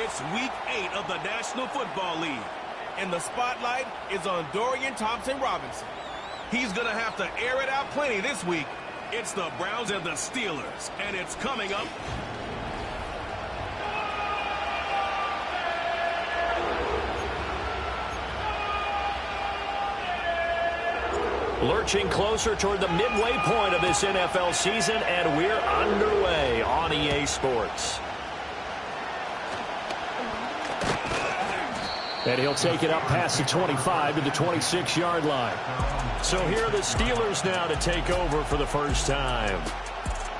It's Week 8 of the National Football League, and the spotlight is on Dorian Thompson-Robinson. He's going to have to air it out plenty this week. It's the Browns and the Steelers, and it's coming up. Lurching closer toward the midway point of this NFL season, and we're underway on EA Sports. And he'll take it up past the 25 to the 26-yard line. So here are the Steelers now to take over for the first time.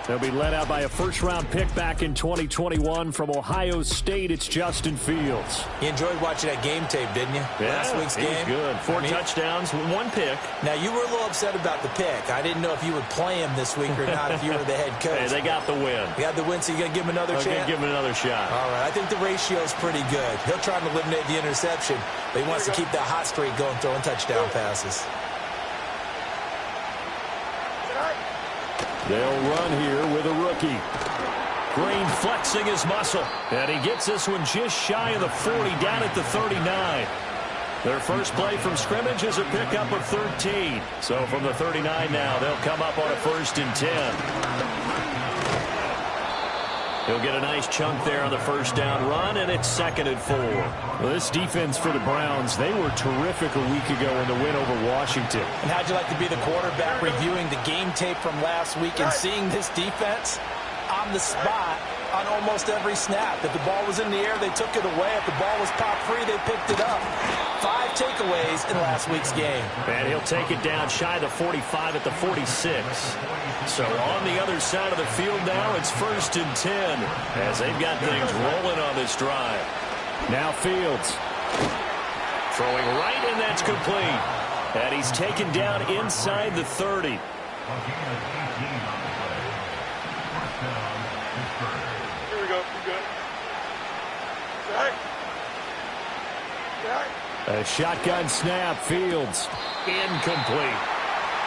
They'll be led out by a first-round pick back in 2021 from Ohio State. It's Justin Fields. You enjoyed watching that game tape, didn't you? Yeah, Last week's game. It was good. Four touchdowns, one pick. Now, you were a little upset about the pick. I didn't know if you would play him this week or not if you were the head coach. Hey, they got the win. You got the win, so you're going to give him another chance? Give him another shot. All right. I think the ratio is pretty good. He'll try to eliminate the interception, but he wants to keep that hot streak going, throwing touchdown passes. They'll run here with a rookie. Green flexing his muscle. And he gets this one just shy of the 40, down at the 39. Their first play from scrimmage is a pickup of 13. So from the 39 now, they'll come up on a 1st and 10. He'll get a nice chunk there on the first down run, and it's 2nd and 4. Well, this defense for the Browns, they were terrific a week ago in the win over Washington. And how'd you like to be the quarterback reviewing the game tape from last week and seeing this defense on the spot on almost every snap? If the ball was in the air, they took it away. If the ball was popped free, they picked it up. 5 takeaways in last week's game. And he'll take it down shy of the 45 at the 46. So on the other side of the field now, it's 1st and 10 as they've got things rolling on this drive. Now Fields throwing right, and that's complete. And he's taken down inside the 30. Here we go. You good? A shotgun snap. Fields incomplete.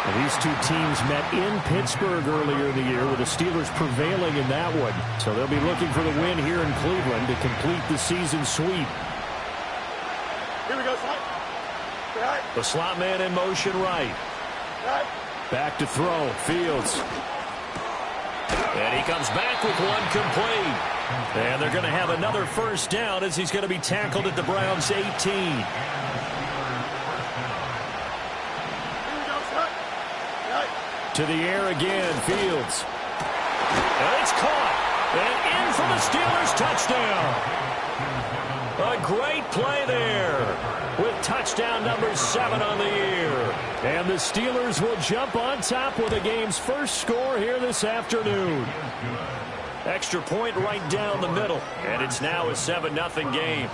And these two teams met in Pittsburgh earlier in the year, with the Steelers prevailing in that one. So they'll be looking for the win here in Cleveland to complete the season sweep. Here we go, slot. Right. The slot man in motion right. Right. Back to throw. Fields. And he comes back with one complete. And they're going to have another first down as he's going to be tackled at the Browns' 18. To the air again, Fields. And it's caught. And in for the Steelers' touchdown. A great play there with touchdown number 7 on the year. And the Steelers will jump on top with the game's first score here this afternoon. Extra point right down the middle. And it's now a 7-0 game.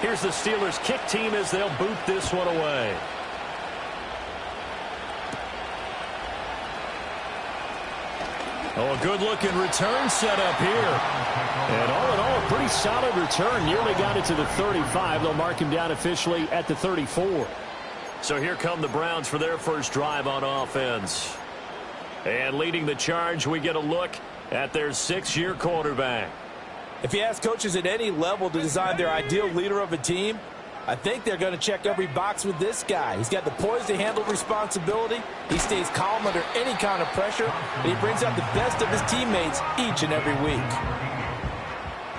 Here's the Steelers' kick team as they'll boot this one away. Oh, a good-looking return set up here. And all in all, a pretty solid return. Nearly got it to the 35. They'll mark him down officially at the 34. So here come the Browns for their first drive on offense. And leading the charge, we get a look at their 6th-year quarterback. If you ask coaches at any level to design their ideal leader of a team, I think they're going to check every box with this guy. He's got the poise to handle responsibility. He stays calm under any kind of pressure, and he brings out the best of his teammates each and every week.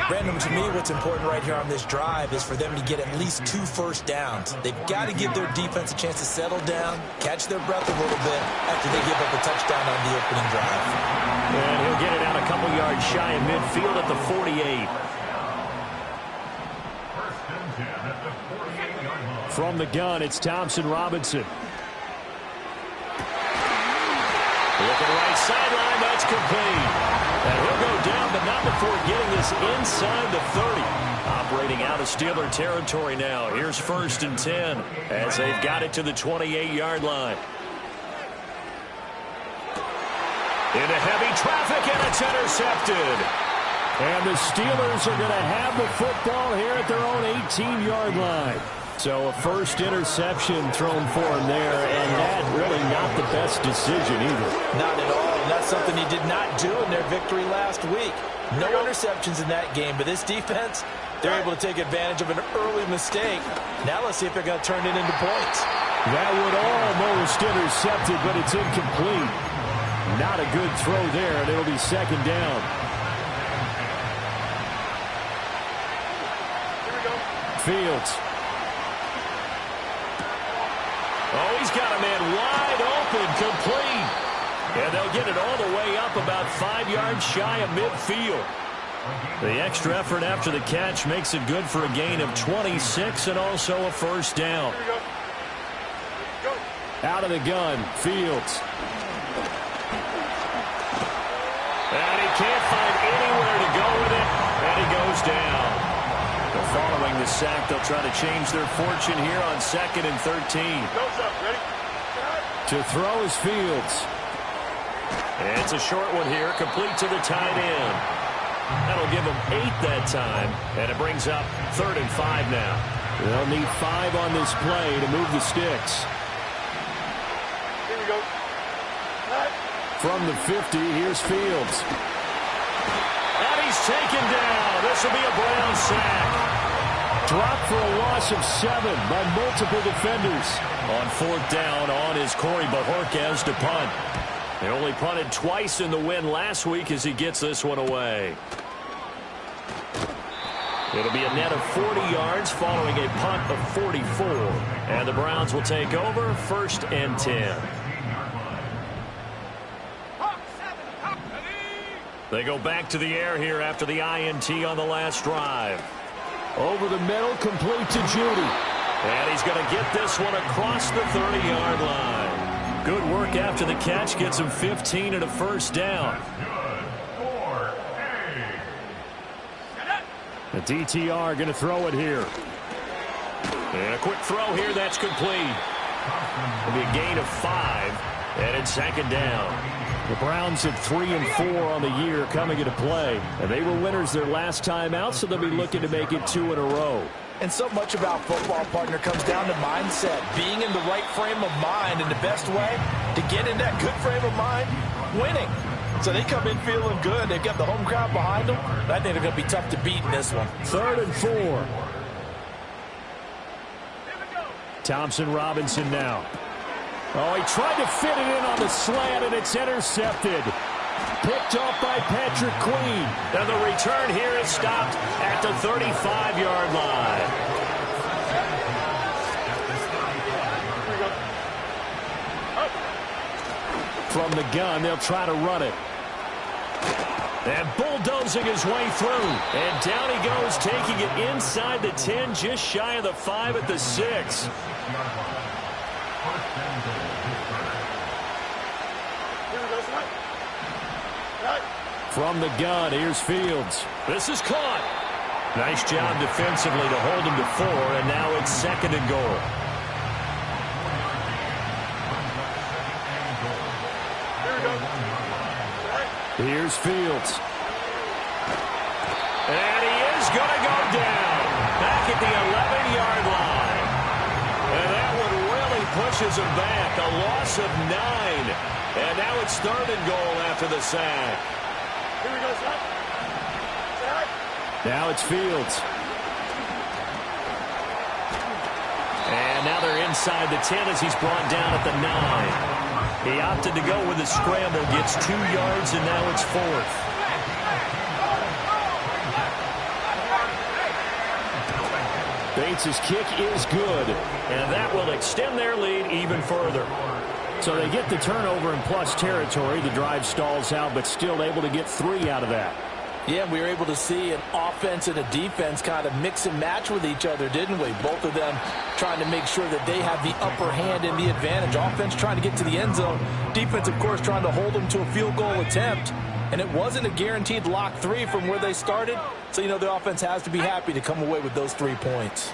Brandon, to me, what's important right here on this drive is for them to get at least 2 first downs. They've got to give their defense a chance to settle down, catch their breath a little bit after they give up a touchdown on the opening drive. And he'll get it out a couple yards shy of midfield at the 48. From the gun, it's Thompson-Robinson. Looking right sideline, that's complete. And he'll go down, but not before getting this inside the 30. Operating out of Steeler territory now. Here's 1st and 10 as they've got it to the 28-yard line. Into heavy traffic, and it's intercepted. And the Steelers are going to have the football here at their own 18-yard line. So a first interception thrown for him there, and that really not the best decision either. Not at all, and that's something he did not do in their victory last week. No interceptions in that game, but this defense, they're able to take advantage of an early mistake. Now let's see if they're going to turn it into points. That would almost intercepted, but it's incomplete. Not a good throw there, and it'll be second down. Here we go. Fields. Oh, he's got a man wide open, complete. And they'll get it all the way up about 5 yards shy of midfield. The extra effort after the catch makes it good for a gain of 26 and also a first down. Here we go. Go. Out of the gun, Fields. And he can't find anywhere to go with it, and he goes down. But following the sack, they'll try to change their fortune here on 2nd and 13. Nose up. Ready? To throw is Fields. It's a short one here, complete to the tight end. That'll give them 8 that time, and it brings up 3rd and 5 now. They'll need 5 on this play to move the sticks. Here we go. Right. From the 50, here's Fields. And he's taken down. This will be a Brown sack. Dropped for a loss of 7 by multiple defenders. On 4th down, on is Corey Bojorquez to punt. They only punted twice in the win last week as he gets this one away. It'll be a net of 40 yards following a punt of 44. And the Browns will take over 1st and 10. They go back to the air here after the INT on the last drive. Over the middle, complete to Judy. And he's going to get this one across the 30-yard line. Good work after the catch. Gets him 15 and a first down. The DTR going to throw it here. And a quick throw here. That's complete. It'll be a gain of 5. And it's 2nd down. The Browns at 3 and 4 on the year coming into play. And they were winners their last time out, so they'll be looking to make it 2 in a row. And so much about football, partner, comes down to mindset. Being in the right frame of mind, and the best way to get in that good frame of mind, winning. So they come in feeling good. They've got the home crowd behind them. I think they're going to be tough to beat in this one. 3rd and 4. Thompson Robinson now. Oh, he tried to fit it in on the slant, and it's intercepted. Picked off by Patrick Queen. And the return here is stopped at the 35-yard line. From the gun, they'll try to run it. And bulldozing his way through. And down he goes, taking it inside the 10, just shy of the 5 at the 6. From the gun, here's Fields. This is caught. Nice job defensively to hold him to 4, and now it's 2nd and goal. Here's Fields. And he is going to go down. Back at the 11-yard line. And that one really pushes him back. A loss of 9. And now it's 3rd and goal after the sack. Here we go, son. Now it's Fields. And now they're inside the 10 as he's brought down at the 9. He opted to go with a scramble, gets 2 yards, and now it's 4th. Bates' kick is good, and that will extend their lead even further. So they get the turnover in plus territory. The drive stalls out, but still able to get 3 out of that. Yeah, we were able to see an offense and a defense kind of mix and match with each other, didn't we? Both of them trying to make sure that they have the upper hand and the advantage. Offense trying to get to the end zone. Defense, of course, trying to hold them to a field goal attempt. And it wasn't a guaranteed lock 3 from where they started. So, you know, the offense has to be happy to come away with those 3 points.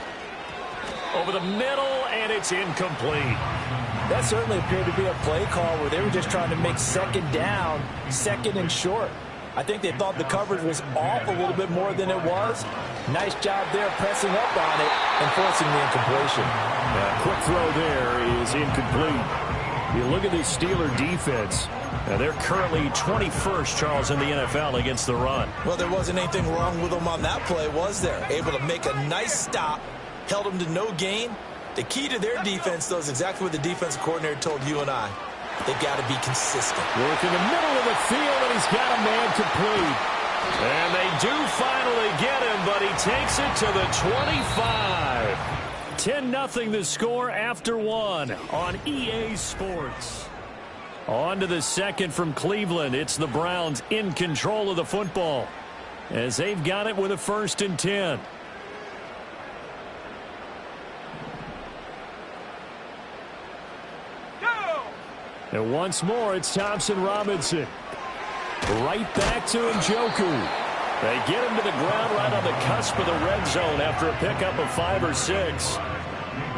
Over the middle, and it's incomplete. That certainly appeared to be a play call where they were just trying to make 2nd down, 2nd and short. I think they thought the coverage was off a little bit more than it was. Nice job there pressing up on it and forcing the incompletion. Quick throw there is incomplete. You look at this Steeler defense. They're currently 21st, Charles, in the NFL against the run. Well, there wasn't anything wrong with them on that play, was there? Able to make a nice stop, held them to no gain. The key to their defense, though, is exactly what the defensive coordinator told you and I. They've got to be consistent. Work in the middle of the field, and he's got a man complete. And they do finally get him, but he takes it to the 25. 10-0 the score after one on EA Sports. On to the second from Cleveland. It's the Browns in control of the football as they've got it with a 1st and 10. And once more, it's Thompson Robinson. Right back to Njoku. They get him to the ground right on the cusp of the red zone after a pickup of 5 or 6.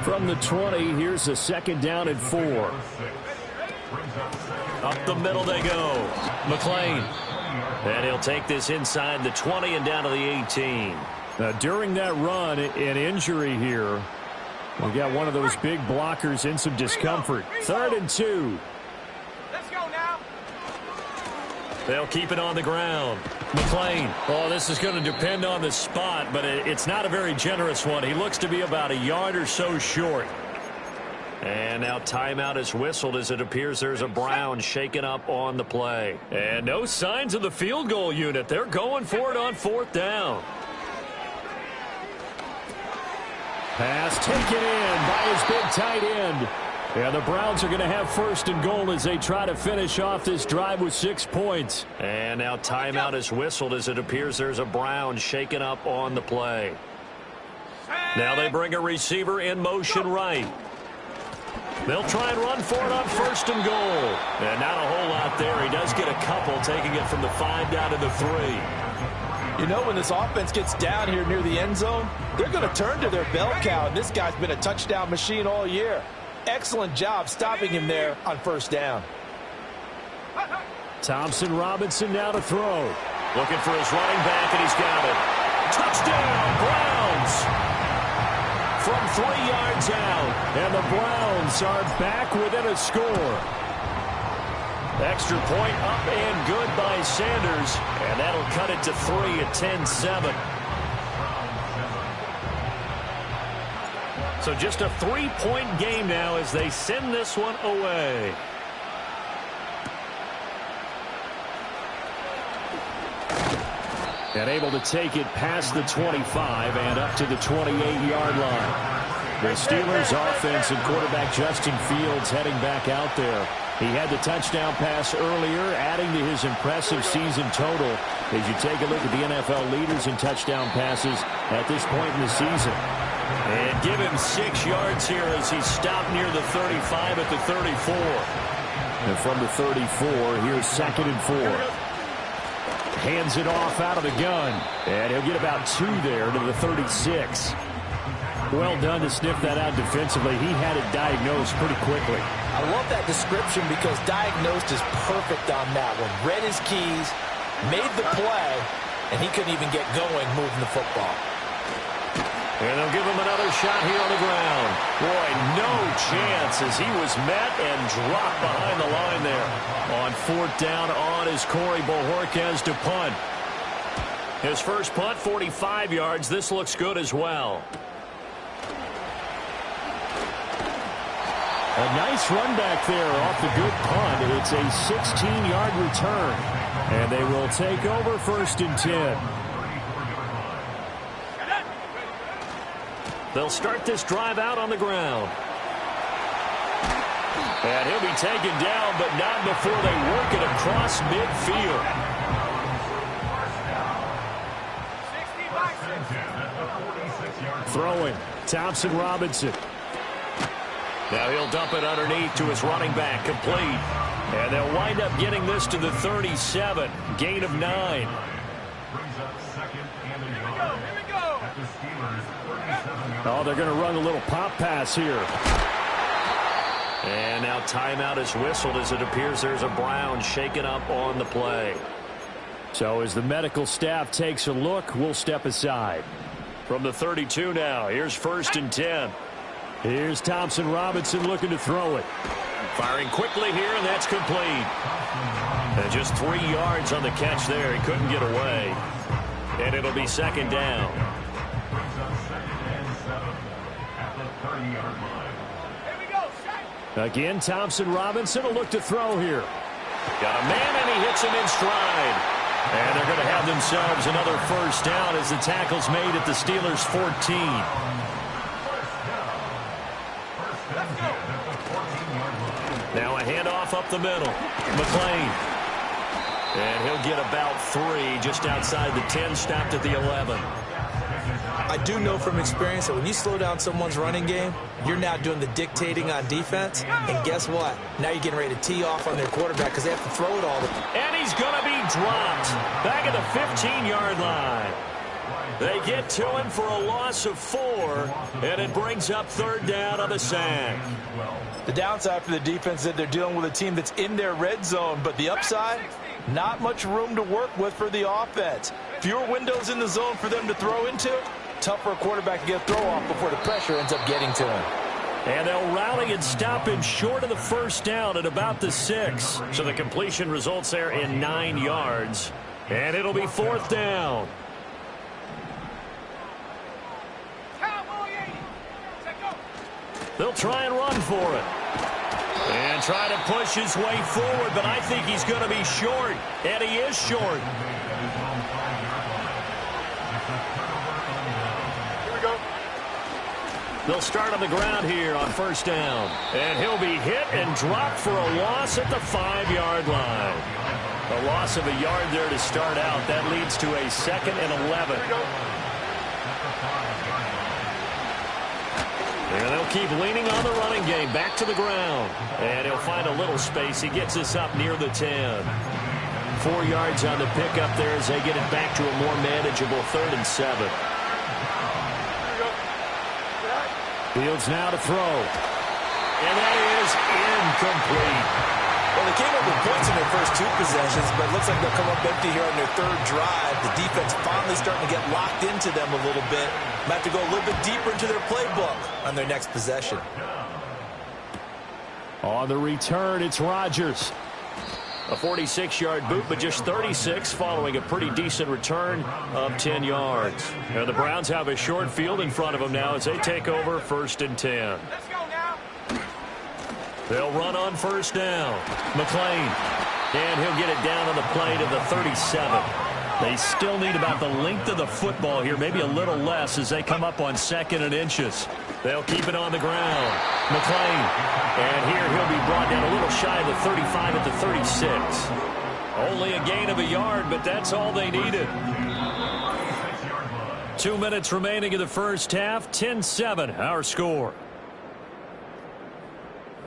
From the 20, here's a 2nd down and 4. Up the middle they go. McClain. And he'll take this inside the 20 and down to the 18. Now, during that run, an injury here. We got one of those big blockers in some discomfort. 3rd and 2. Let's go now. They'll keep it on the ground. McClain. Oh, this is going to depend on the spot, but it's not a very generous one. He looks to be about a yard or so short. And now timeout is whistled as it appears there's a Brown shaken up on the play. And no signs of the field goal unit. They're going for it on 4th down. Pass taken in by his big tight end. And the Browns are going to have 1st and goal as they try to finish off this drive with 6 points. And now timeout is whistled as it appears there's a Brown shaken up on the play. Now they bring a receiver in motion right. They'll try and run for it on 1st and goal. And not a whole lot there. He does get a couple, taking it from the 5 down to the 3. You know, when this offense gets down here near the end zone, they're going to turn to their bell cow, and this guy's been a touchdown machine all year. Excellent job stopping him there on 1st down. Thompson Robinson now to throw. Looking for his running back, and he's got it. Touchdown, Browns! From 3 yards out, and the Browns are back within a score. Extra point up and good by Sanders, and that'll cut it to 3 at 10-7. So just a 3-point game now as they send this one away. And able to take it past the 25 and up to the 28-yard line. The Steelers offense and quarterback Justin Fields heading back out there. He had the touchdown pass earlier, adding to his impressive season total as you take a look at the NFL leaders in touchdown passes at this point in the season. And give him 6 yards here as he stopped near the 35 at the 34. And from the 34, here's 2nd and 4. Hands it off out of the gun. And he'll get about 2 there to the 36. Well done to sniff that out defensively. He had it diagnosed pretty quickly. I love that description because diagnosed is perfect on that one. Read his keys, made the play, and he couldn't even get going moving the football. And they'll give him another shot here on the ground. Boy, no chance as he was met and dropped behind the line there. On 4th down on is Corey Bojorquez to punt. His first punt, 45 yards. This looks good as well. A nice run back there off the good punt. It's a 16-yard return. And they will take over 1st and 10. They'll start this drive out on the ground. And he'll be taken down, but not before they work it across midfield. 60 Throwing, Thompson Robinson. Now he'll dump it underneath to his running back, complete. And they'll wind up getting this to the 37, gain of 9. Oh, they're going to run a little pop pass here. And now timeout is whistled as it appears there's a Brown shaken up on the play. So as the medical staff takes a look, we'll step aside. From the 32 now, here's 1st and 10. Here's Thompson Robinson looking to throw it. Firing quickly here, and that's complete. And just 3 yards on the catch there. He couldn't get away. And it'll be 2nd down. Again, Thompson Robinson will look to throw here. Got a man, and he hits him in stride. And they're going to have themselves another 1st down as the tackle's made at the Steelers' 14. Now a handoff up the middle. McLean. And he'll get about 3 just outside the 10, stopped at the 11. I do know from experience that when you slow down someone's running game, you're now doing the dictating on defense. And guess what? Now you're getting ready to tee off on their quarterback because they have to throw it all. And he's going to be dropped back at the 15-yard line. They get to him for a loss of 4, and it brings up 3rd down on the sack. The downside for the defense is that they're dealing with a team that's in their red zone, but the upside, not much room to work with for the offense. Fewer windows in the zone for them to throw into. Tough for a quarterback to get a throw off before the pressure ends up getting to him. And they'll rally and stop him short of the 1st down at about the 6. So the completion results there in 9 yards. And it'll be 4th down. They'll try and run for it. And try to push his way forward, but I think he's going to be short. And he is short. They'll start on the ground here on 1st down. And he'll be hit and dropped for a loss at the 5-yard line. A loss of a yard there to start out. That leads to a 2nd and 11. And they'll keep leaning on the running game. Back to the ground. And he'll find a little space. He gets us up near the 10. 4 yards on the pickup there as they get it back to a more manageable 3rd and 7. Fields now to throw. And that is incomplete. Well, they came up with points in their first 2 possessions, but it looks like they'll come up empty here on their 3rd drive. The defense finally starting to get locked into them a little bit. Might have to go a little bit deeper into their playbook on their next possession. On the return, it's Rodgers. A 46-yard boot, but just 36 following a pretty decent return of 10 yards. And the Browns have a short field in front of them now as they take over 1st and 10. Let's go now. They'll run on 1st down. McLean. And he'll get it down on the play to the 37. They still need about the length of the football here, maybe a little less as they come up on 2nd and inches. They'll keep it on the ground. McLean. And here he'll be brought down a little shy of the 35 at the 36. Only a gain of a yard, but that's all they needed. 2 minutes remaining in the 1st half. 10-7, our score.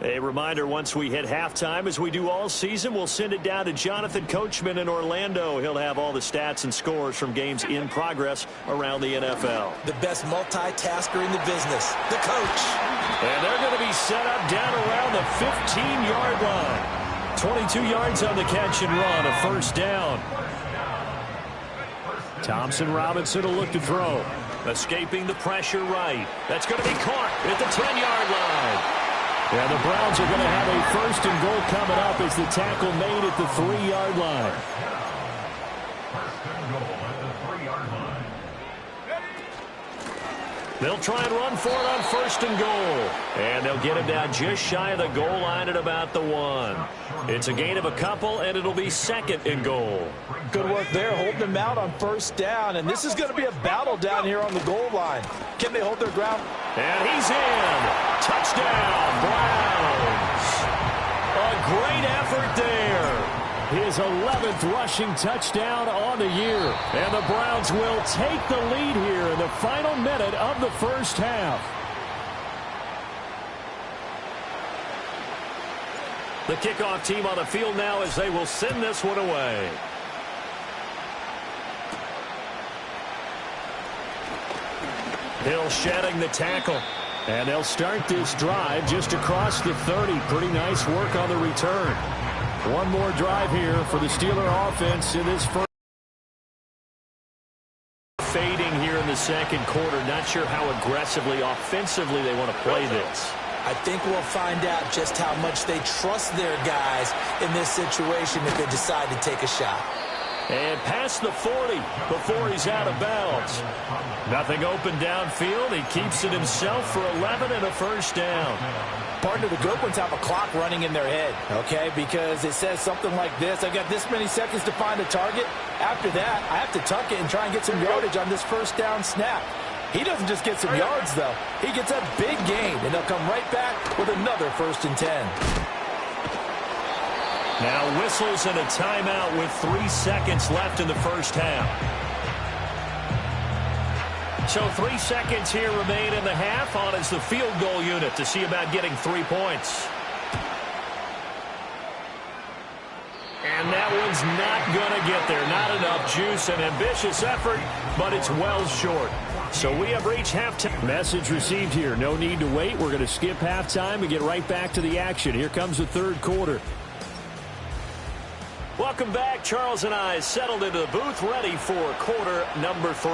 A reminder, once we hit halftime, as we do all season, we'll send it down to Jonathan Coachman in Orlando. He'll have all the stats and scores from games in progress around the NFL. The best multitasker in the business, the coach. And they're going to be set up down around the 15-yard line. 22 yards on the catch and run, a 1st down. Thompson Robinson will look to throw. Escaping the pressure right. That's going to be caught at the 10-yard line. Yeah, the Browns are going to have a 1st and goal coming up as the tackle made at the 3-yard line. They'll try and run for it on 1st and goal. And they'll get him down just shy of the goal line at about the 1. It's a gain of a couple, and it'll be 2nd and goal. Good work there, holding them out on 1st down. And this is going to be a battle down here on the goal line. Can they hold their ground? And he's in. Touchdown, Browns. A great effort there. His 11th rushing touchdown on the year. And the Browns will take the lead here in the final minute of the 1st half. The kickoff team on the field now as they will send this one away. Hill shedding the tackle. And they'll start this drive just across the 30. Pretty nice work on the return. One more drive here for the Steeler offense in this first. Fading here in the the second quarter. Not sure how aggressively, offensively they want to play this. I think we'll find out just how much they trust their guys in this situation if they decide to take a shot. And past the 40 before he's out of bounds. Nothing open downfield. He keeps it himself for 11 and a first down. Partner, the good ones have a clock running in their head, okay? Because it says something like this. I've got this many seconds to find a target. After that, I have to tuck it and try and get some yardage on this first down snap. He doesn't just get some yards, though. He gets a big gain, and they'll come right back with another 1st and 10. Now whistles and a timeout with 3 seconds left in the first half. So 3 seconds here remain in the half. On is the field goal unit to see about getting 3 points. And that one's not going to get there. Not enough juice. An ambitious effort, but it's well short. So we have reached halftime. Message received here. No need to wait. We're going to skip halftime and get right back to the action. Here comes the third quarter. Welcome back. Charles and I settled into the booth, ready for quarter number 3.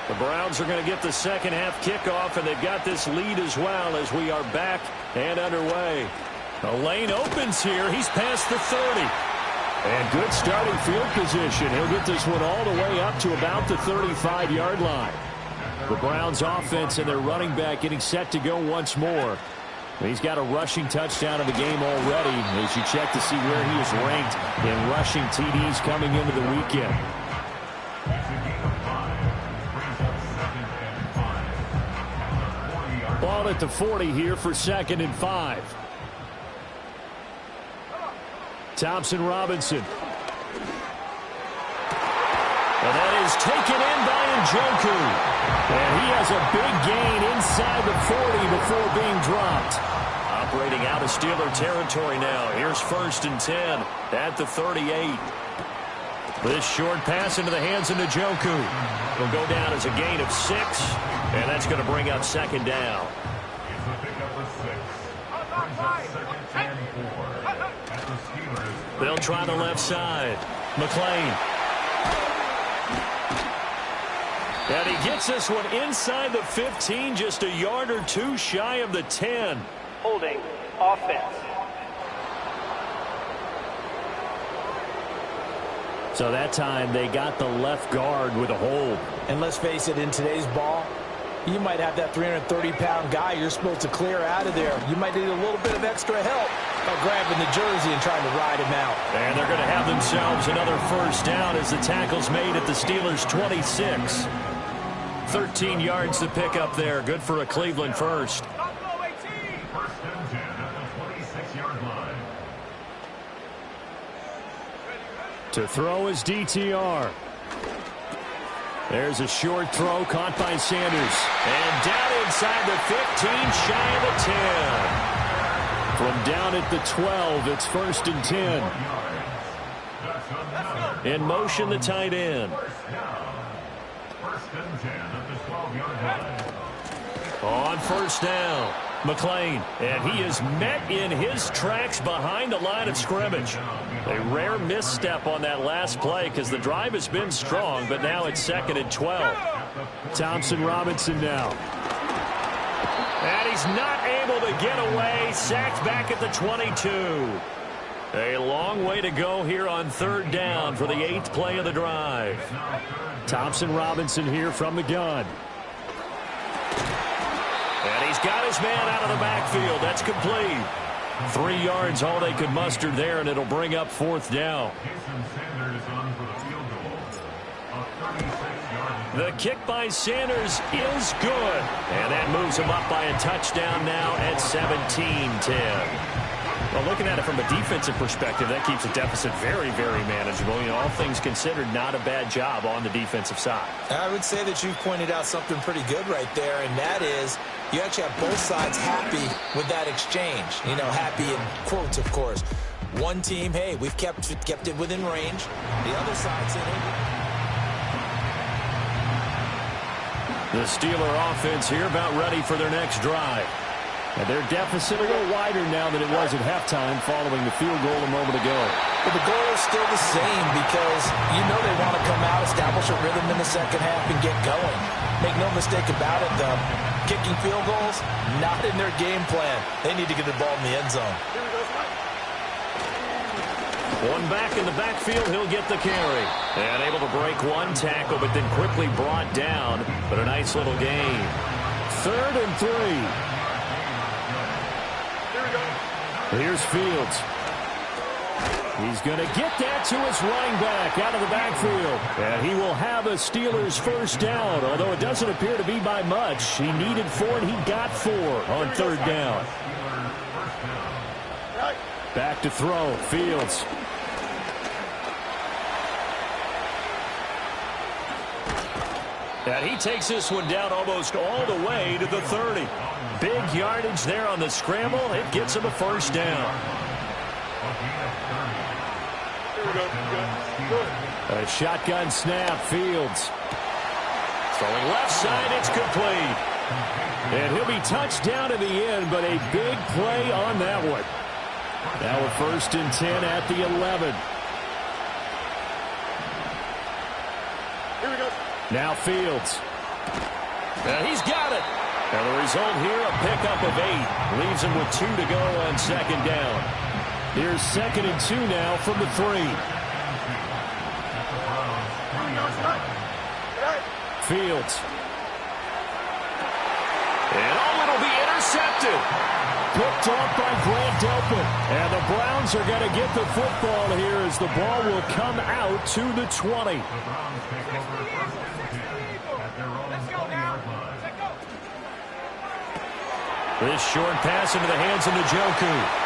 The Browns are going to get the second half kickoff, and they've got this lead as well as we are back and underway. The lane opens here. He's past the 30. And good starting field position. He'll get this one all the way up to about the 35-yard line. The Browns offense and their running back getting set to go once more. He's got a rushing touchdown in the game already as you check to see where he is ranked in rushing TDs coming into the weekend. Ball at the 40 here for 2nd and 5. Thompson Robinson. And that is taken in by Njoku. And he has a big gain inside the 40 before being dropped. Operating out of Steeler territory now. Here's 1st and 10 at the 38. This short pass into the hands of Njoku. Will go down as a gain of 6, and that's going to bring up 2nd down. They'll try the left side. McLean. And he gets this one inside the 15, just a yard or 2 shy of the 10. Holding offense. So that time they got the left guard with a hold. And let's face it, in today's ball, you might have that 330-pound guy you're supposed to clear out of there. You might need a little bit of extra help by grabbing the jersey and trying to ride him out. And they're going to have themselves another 1st down as the tackle's made at the Steelers' 26. 13 yards to pick up there. Good for a Cleveland first. To throw is DTR. There's a short throw caught by Sanders. And down inside the 15, shy of the 10. From down at the 12, it's 1st and 10. In motion, the tight end. On 1st down, McLean, and he is met in his tracks behind the line of scrimmage. A rare misstep on that last play because the drive has been strong, but now it's 2nd and 12. Thompson Robinson now. And he's not able to get away. Sacked back at the 22. A long way to go here on 3rd down for the 8th play of the drive. Thompson Robinson here from the gun. And he's got his man out of the backfield. That's complete. 3 yards, all they could muster there, and it'll bring up 4th down. The kick by Sanders is good. And that moves him up by a touchdown now at 17-10. Well, looking at it from a defensive perspective, that keeps the deficit very, very manageable. You know, all things considered, not a bad job on the defensive side. I would say that you've pointed out something pretty good right there, and that is you actually have both sides happy with that exchange. You know, happy in quotes, of course. One team, hey, we've kept it within range. The other side said, hey. The Steeler offense here about ready for their next drive. And their deficit a little wider now than it was at halftime following the field goal a moment ago. But the goal is still the same because you know they want to come out, establish a rhythm in the second half, and get going. Make no mistake about it, though. Kicking field goals, not in their game plan. They need to get the ball in the end zone. One back in the backfield, he'll get the carry. And able to break one tackle, but then quickly brought down. But a nice little gain. 3rd and 3. Here's Fields. He's going to get that to his running back out of the backfield. And he will have a Steelers first down, although it doesn't appear to be by much. He needed 4, and he got 4 on 3rd down. Back to throw, Fields. And he takes this one down almost all the way to the 30. Big yardage there on the scramble. It gets him a first down. A shotgun snap, Fields. Throwing left side, it's complete. And he'll be touched down in the end, but a big play on that one. Now a 1st and 10 at the 11. Now Fields. And he's got it. And the result here, a pickup of 8. Leaves him with 2 to go on 2nd down. Here's 2nd and 2 now from the 3. Fields. And it'll be intercepted. Picked off by Grant Delpit. And the Browns are going to get the football here as the ball will come out to the 20. This short pass into the hands of Njoku.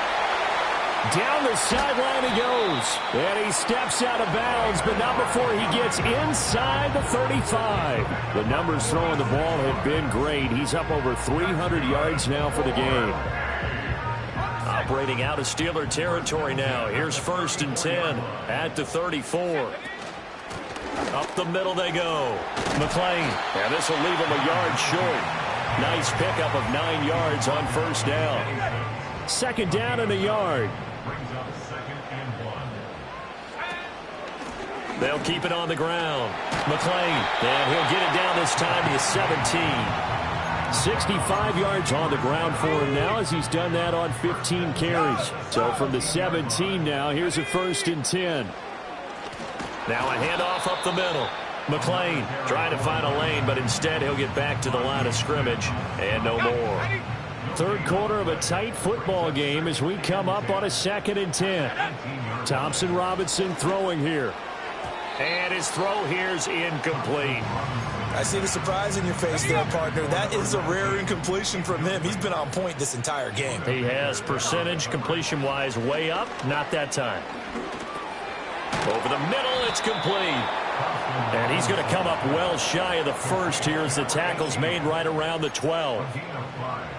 Down the sideline he goes. And he steps out of bounds, but not before he gets inside the 35. The numbers throwing the ball have been great. He's up over 300 yards now for the game. Operating out of Steeler territory now. Here's 1st and 10 at the 34. Up the middle they go. McClain. And this will leave him a yard short. Nice pickup of 9 yards on 1st down. 2nd down and a yard. They'll keep it on the ground. McClain. And he'll get it down this time to the 17. 65 yards on the ground for him now as he's done that on 15 carries. So from the 17 now, here's a 1st and 10. Now a handoff up the middle. McClain trying to find a lane, but instead he'll get back to the line of scrimmage and no more. 3rd quarter of a tight football game as we come up on a 2nd and 10. Thompson Robinson throwing here. And his throw here's incomplete. I see the surprise in your face there, partner. That is a rare incompletion from him. He's been on point this entire game. He has percentage completion-wise way up. Not that time. Over the middle, it's complete. And he's going to come up well shy of the 1st here as the tackle's made right around the 12.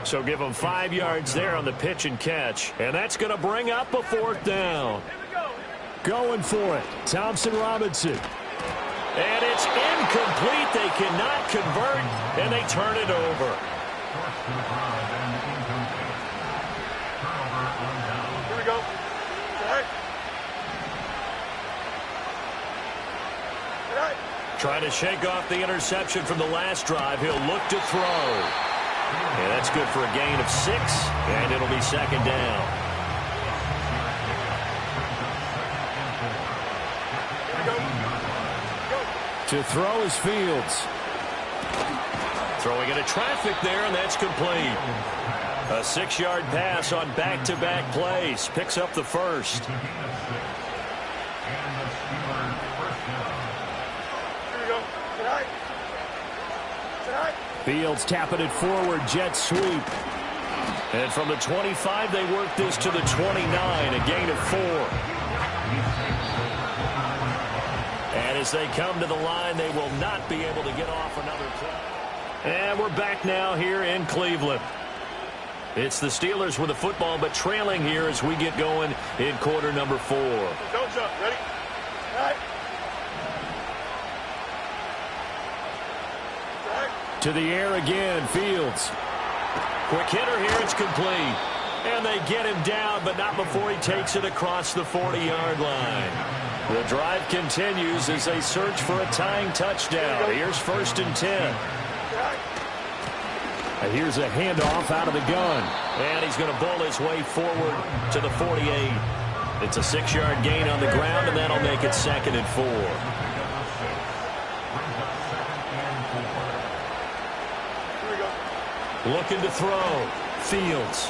So give him 5 yards there on the pitch and catch. And that's going to bring up a 4th down. Going for it, Thompson Robinson. And it's incomplete. They cannot convert, and they turn it over. Here we go. All right. All right. Trying to shake off the interception from the last drive. He'll look to throw. And that's good for a gain of 6, and it'll be 2nd down. To throw is Fields. Throwing into traffic there, and that's complete. A 6-yard pass on back-to-back plays. Picks up the 1st. Fields tapping it forward, jet sweep. And from the 25, they work this to the 29, a gain of 4. And as they come to the line, they will not be able to get off another play. And we're back now here in Cleveland. It's the Steelers with the football, but trailing here as we get going in quarter number 4. Don't jump. Ready? All right. To the air again, Fields. Quick hitter here, it's complete. And they get him down, but not before he takes it across the 40-yard line. The drive continues as they search for a tying touchdown. Here's 1st and 10. And here's a handoff out of the gun. And he's going to bull his way forward to the 48. It's a 6-yard gain on the ground, and that'll make it 2nd and 4. Looking to throw. Fields.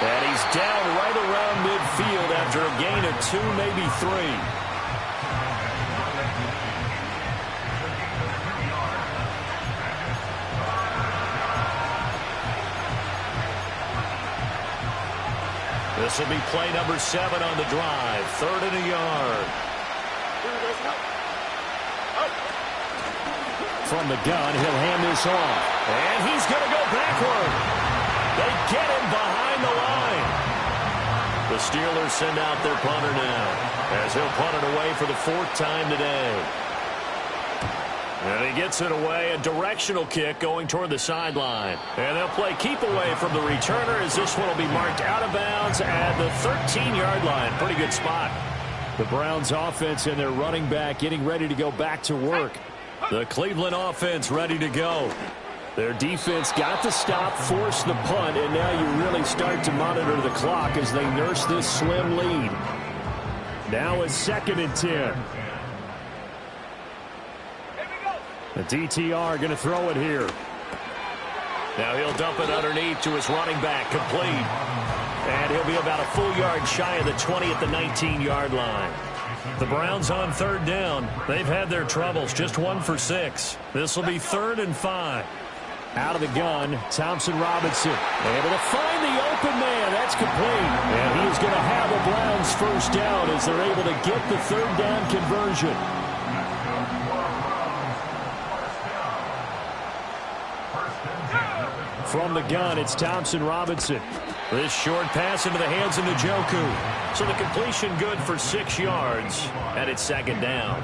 And he's down right around midfield after a gain of 2, maybe 3. This will be play number 7 on the drive. 3rd and a yard. From the gun, he'll hand this off. And he's going to go backward. They get him behind the line. The Steelers send out their punter now, as he'll punt it away for the 4th time today. And he gets it away, a directional kick going toward the sideline. And they'll play keep away from the returner, as this one will be marked out of bounds at the 13-yard line. Pretty good spot. The Browns offense and their running back getting ready to go back to work. The Cleveland offense ready to go. Their defense got the stop, forced the punt, and now you really start to monitor the clock as they nurse this slim lead. Now it's 2nd and 10. The DTR going to throw it here. Now he'll dump it underneath to his running back, complete. And he'll be about a full yard shy of the 20 at the 19-yard line. The Browns on 3rd down. They've had their troubles, just 1 for 6. This will be 3rd and 5. Out of the gun, Thompson Robinson. Able to find the open man. That's complete. And he is going to have a Browns first down as they're able to get the 3rd down conversion. From the gun, it's Thompson Robinson. This short pass into the hands of Njoku. So the completion good for 6 yards, and it's 2nd down.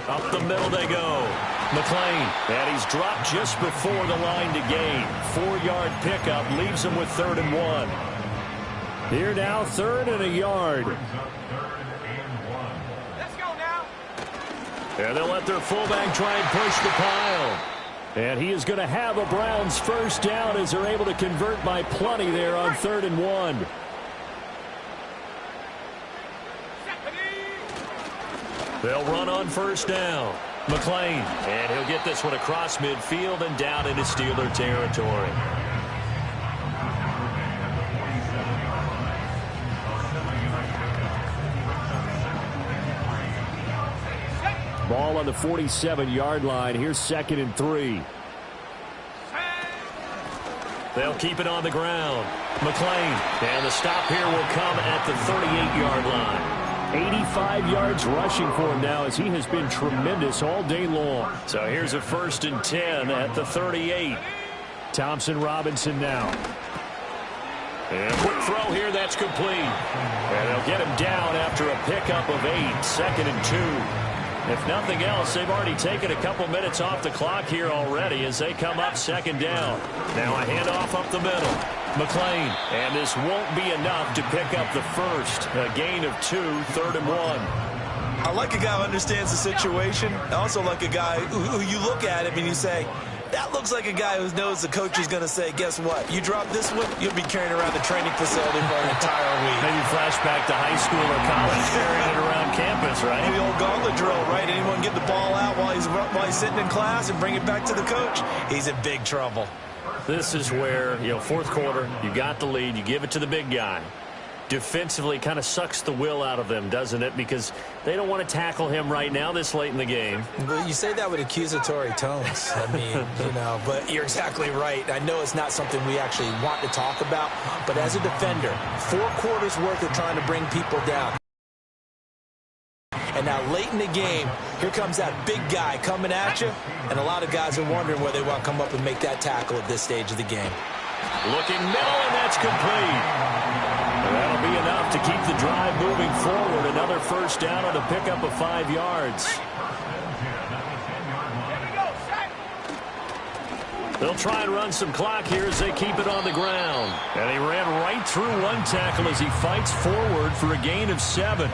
Up the middle they go. McLean, and he's dropped just before the line to gain. 4-yard pickup leaves him with 3rd and 1. Here now, 3rd and a yard. And they'll let their fullback try and push the pile. And he is going to have a Browns first down as they're able to convert by plenty there on 3rd and 1. They'll run on first down. McLean, and he'll get this one across midfield and down into Steeler territory. Ball on the 47-yard line. Here's 2nd and 3. They'll keep it on the ground. McLean, and the stop here will come at the 38-yard line. 85 yards rushing for him now as he has been tremendous all day long. So here's a 1st and 10 at the 38. Thompson Robinson now. And a quick throw here, that's complete. And they'll get him down after a pickup of 8, 2nd and 2. If nothing else, they've already taken a couple minutes off the clock here already as they come up 2nd down. Now a handoff up the middle. McLean, and this won't be enough to pick up the first. A gain of 2, 3rd and 1. I like a guy who understands the situation. I also like a guy who you look at him and you say, that looks like a guy who knows the coach is going to say, guess what? You drop this one, you'll be carrying around the training facility for an entire week. Maybe flashback to high school or college, carrying it around campus, right? The old gauntlet drill, right? Anyone get the ball out while he's sitting in class and bring it back to the coach? He's in big trouble. This is where, 4th quarter, you got the lead, you give it to the big guy. Defensively kind of sucks the will out of them, doesn't it? Because they don't want to tackle him right now this late in the game. But you say that with accusatory tones. I mean, but you're exactly right. I know it's not something we actually want to talk about, but as a defender, 4 quarters worth of trying to bring people down. And now late in the game, here comes that big guy coming at you, and a lot of guys are wondering whether they want to come up and make that tackle at this stage of the game. Looking middle, and that's complete. That'll be enough to keep the drive moving forward. Another first down on a pickup of 5 yards. They'll try and run some clock here as they keep it on the ground. And he ran right through one tackle as he fights forward for a gain of 7.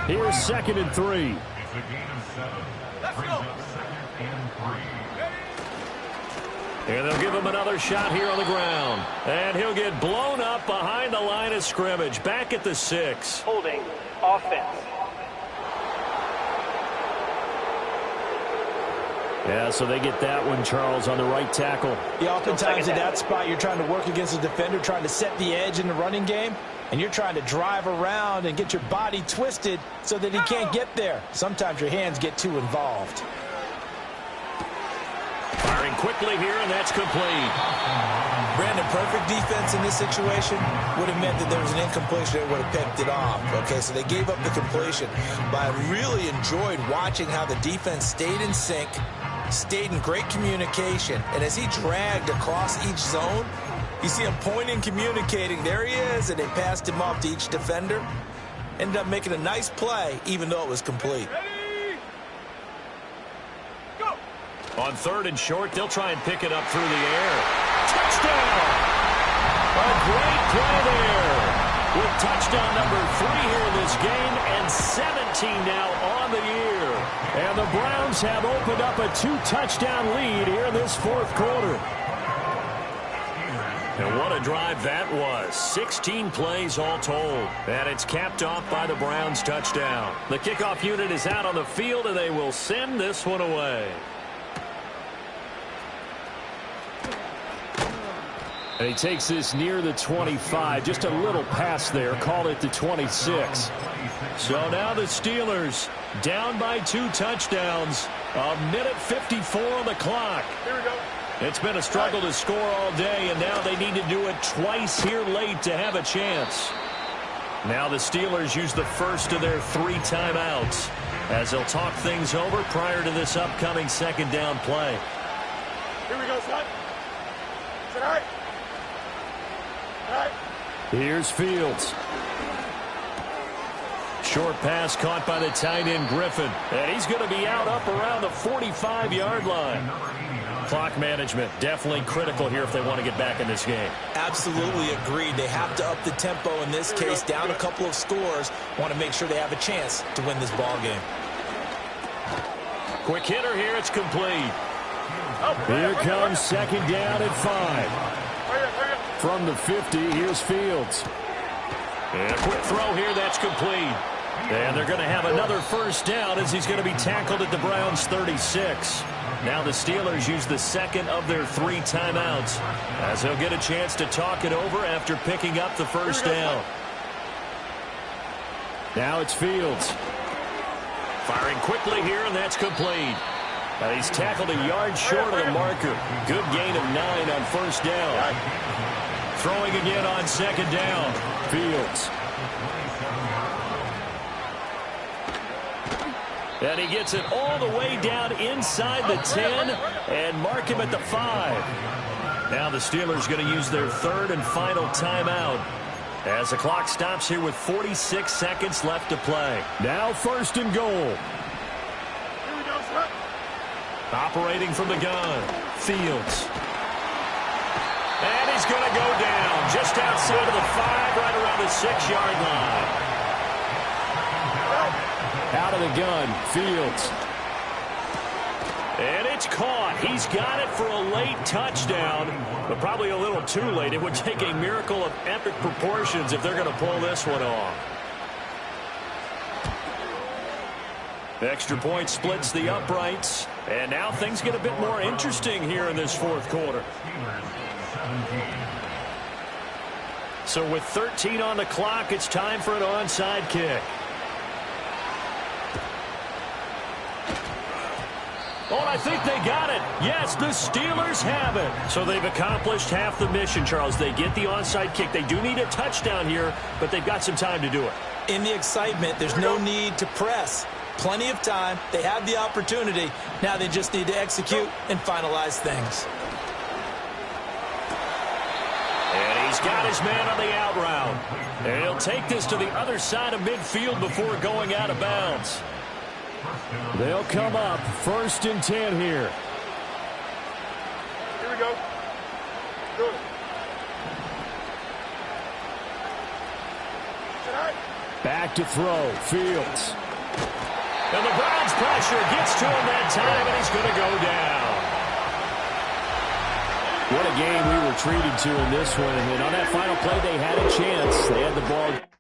Here's 2nd and 3. Let's go. And they'll give him another shot here on the ground. And he'll get blown up behind the line of scrimmage. Back at the 6. Holding. Offense. Yeah, so they get that one, Charles, on the right tackle. Yeah, oftentimes in that spot, you're trying to work against a defender, trying to set the edge in the running game, and you're trying to drive around and get your body twisted so that he can't get there. Sometimes your hands get too involved. Firing quickly here, and that's complete. Brandon, perfect defense in this situation would have meant that there was an incompletion that would have picked it off. Okay, so they gave up the completion. But I really enjoyed watching how the defense stayed in sync, stayed in great communication, and as he dragged across each zone, you see him pointing, communicating. There he is, and they passed him off to each defender. Ended up making a nice play, even though it was complete. On 3rd and short, they'll try and pick it up through the air. Touchdown! A great play there. With touchdown number 3 here in this game, and 17 now on the year. And the Browns have opened up a 2-touchdown lead here in this 4th quarter. And what a drive that was. 16 plays all told. And it's capped off by the Browns touchdown. The kickoff unit is out on the field, and they will send this one away. And he takes this near the 25. Just a little pass there. Call it the 26. So now the Steelers down by 2 touchdowns. 1:54 on the clock. Here we go. It's been a struggle to score all day, and now they need to do it twice here late to have a chance. Now the Steelers use the first of their 3 timeouts as they'll talk things over prior to this upcoming 2nd down play. Here we go, son. Sit high. Here's Fields. Short pass caught by the tight end Griffin. And he's going to be out up around the 45-yard line. Clock management definitely critical here if they want to get back in this game. Absolutely agreed. They have to up the tempo in this case, down a couple of scores. Want to make sure they have a chance to win this ball game. Quick hitter here. It's complete. Here comes 2nd down at 5. From the 50, here's Fields. And a quick throw here, that's complete. And they're going to have another 1st down as he's going to be tackled at the Browns' 36. Now the Steelers use the 2nd of their 3 timeouts as they'll get a chance to talk it over after picking up the 1st down. Now it's Fields. Firing quickly here, and that's complete. And he's tackled a yard short of the marker. Good gain of 9 on 1st down. Throwing again on 2nd down. Fields. And he gets it all the way down inside the 10 and mark him at the 5. Now the Steelers going to use their 3rd and final timeout as the clock stops here with 46 seconds left to play. Now 1st and goal. Operating from the gun. Fields. And he's going to go down just outside of the 5, right around the 6-yard line. Out of the gun, Fields. And it's caught. He's got it for a late touchdown, but probably a little too late. It would take a miracle of epic proportions if they're going to pull this one off. Extra point splits the uprights, and now things get a bit more interesting here in this 4th quarter. So with 13 on the clock, it's time for an onside kick. Oh, I think they got it. Yes, the Steelers have it. So they've accomplished half the mission, Charles. They get the onside kick. They do need a touchdown here, but they've got some time to do it. In the excitement, there's no need to press. Plenty of time. They have the opportunity. Now they just need to execute and finalize things. And he's got his man on the out route. And he'll take this to the other side of midfield before going out of bounds. They'll come up 1st and 10 here. Here we go. Do it. Back back to throw. Fields. And the Browns pressure gets to him that time, and he's going to go down. What a game we were treated to in this one. And on that final play, they had a chance. They had the ball.